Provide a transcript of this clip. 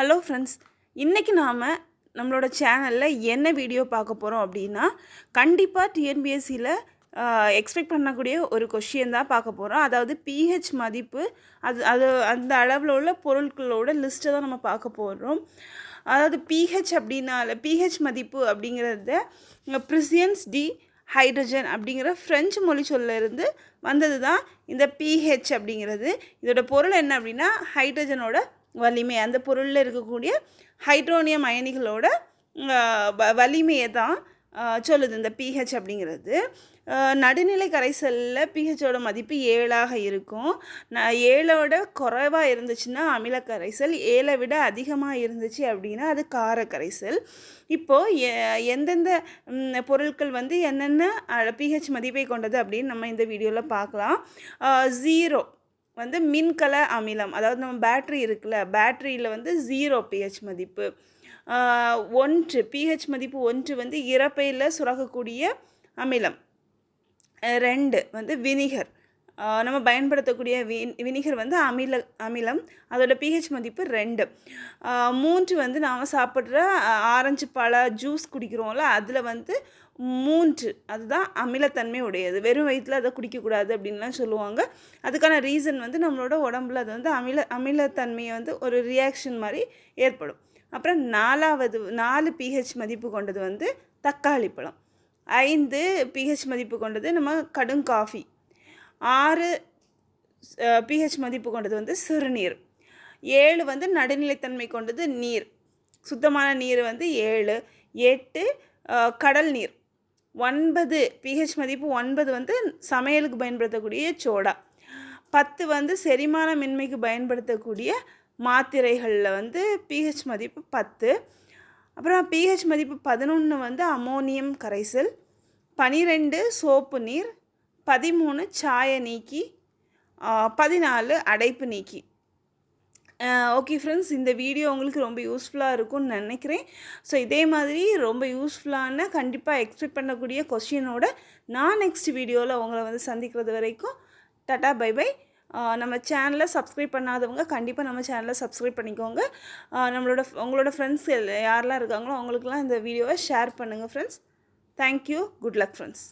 Hello friends, இன்றைக்கி நாம் நம்மளோட சேனலில் என்ன வீடியோ பார்க்க போகிறோம் அப்படின்னா, கண்டிப்பாக டிஎன்பிஎஸ்சியில் எக்ஸ்பெக்ட் பண்ணக்கூடிய ஒரு கொஷின் தான் பார்க்க போகிறோம். அதாவது பிஹெச் மதிப்பு, அது அது அந்த அளவில் உள்ள பொருட்களோட லிஸ்ட்டை தான் நம்ம பார்க்க போகிறோம். அதாவது பிஹெச் அப்படின்னால பிஹெச் மதிப்பு அப்படிங்கிறத ப்ரிசியன்ஸ் டி ஹைட்ரஜன் அப்படிங்கிற ஃப்ரெஞ்சு மொழி சொல்லிருந்து வந்தது தான் இந்த பிஹெச் அப்படிங்கிறது. இதோட பொருள் என்ன அப்படின்னா, ஹைட்ரஜனோட வலிமை, அந்த பொருளில் இருக்கக்கூடிய ஹைட்ரோனியம் அயனிகளோட வலிமையை தான் சொல்லுது இந்த பிஹெச் அப்படிங்கிறது. நடுநிலை கரைசலில் பிஹெச்சோட மதிப்பு 7ஆக இருக்கும். 7ஓட குறைவாக இருந்துச்சுன்னா அமில கரைசல், 7ஐ விட அதிகமாக இருந்துச்சு அப்படின்னா அது கார கரைசல். இப்போது எந்தெந்த பொருட்கள் என்னென்ன பிஹெச் மதிப்பை கொண்டது அப்படின்னு நம்ம இந்த வீடியோவில் பார்க்கலாம். 0 மின்கல அமிலம், அதாவது நம்ம பேட்ரி இருக்குல்ல, பேட்ரியில் 0 பிஹெச் மதிப்பு. 1 பிஹெச் மதிப்பு 1 இறப்பையில் சுரக்கக்கூடிய அமிலம். 2 வினிகர், நம்ம பயன்படுத்தக்கூடிய வினிகர் அமிலம், அதோட பிஹெச் மதிப்பு 2. 3 நாம் சாப்பிட்ற ஆரஞ்சு பழ ஜூஸ் குடிக்கிறோம்ல, அதில் 3 அதுதான் அமிலத்தன்மை உடையது. வெறும் வயிற்றில் அதை குடிக்கக்கூடாது அப்படின்லாம் சொல்லுவாங்க. அதுக்கான ரீசன் நம்மளோட உடம்புல அது அமிலத்தன்மையை ஒரு ரியாக்ஷன் மாதிரி ஏற்படும். அப்புறம் 4 பிஹெச் மதிப்பு கொண்டது தக்காளி பழம். 5 பிஹெச் மதிப்பு கொண்டது நம்ம கடுங்காஃபி. 6 பிஹெச் மதிப்பு கொண்டது சிறுநீர். 7 நடுநிலைத்தன்மை கொண்டது நீர், சுத்தமான நீர் 7. 8 கடல் நீர். 9 பிஹெச் மதிப்பு 9 சமையலுக்கு பயன்படுத்தக்கூடிய சோடா. 10 செரிமான மின்மைக்கு பயன்படுத்தக்கூடிய மாத்திரைகளில் பிஹெச் மதிப்பு 10. அப்புறம் பிஹெச் மதிப்பு 11 அமோனியம் கரைசல். 12 சோப்பு நீர். 13 சாய நீக்கி. 14 அடைப்பு நீக்கி. ஓகே ஃப்ரெண்ட்ஸ், இந்த வீடியோ உங்களுக்கு ரொம்ப யூஸ்ஃபுல்லாக இருக்கும்னு நினைக்கிறேன். ஸோ இதே மாதிரி ரொம்ப யூஸ்ஃபுல்லான, கண்டிப்பாக எக்ஸ்பெக்ட் பண்ணக்கூடிய கொஸ்டினோட நான் நெக்ஸ்ட் வீடியோவில் உங்களை சந்திக்கிறது வரைக்கும் டாடா பை பை. நம்ம சேனலை சப்ஸ்கிரைப் பண்ணாதவங்க கண்டிப்பாக நம்ம சேனலை சப்ஸ்கிரைப் பண்ணிக்கோங்க. உங்களோட ஃப்ரெண்ட்ஸ் யாரெல்லாம் இருக்காங்களோ அவங்களுக்குலாம் இந்த வீடியோவை ஷேர் பண்ணுங்கள் friends. Thank you. Good luck friends.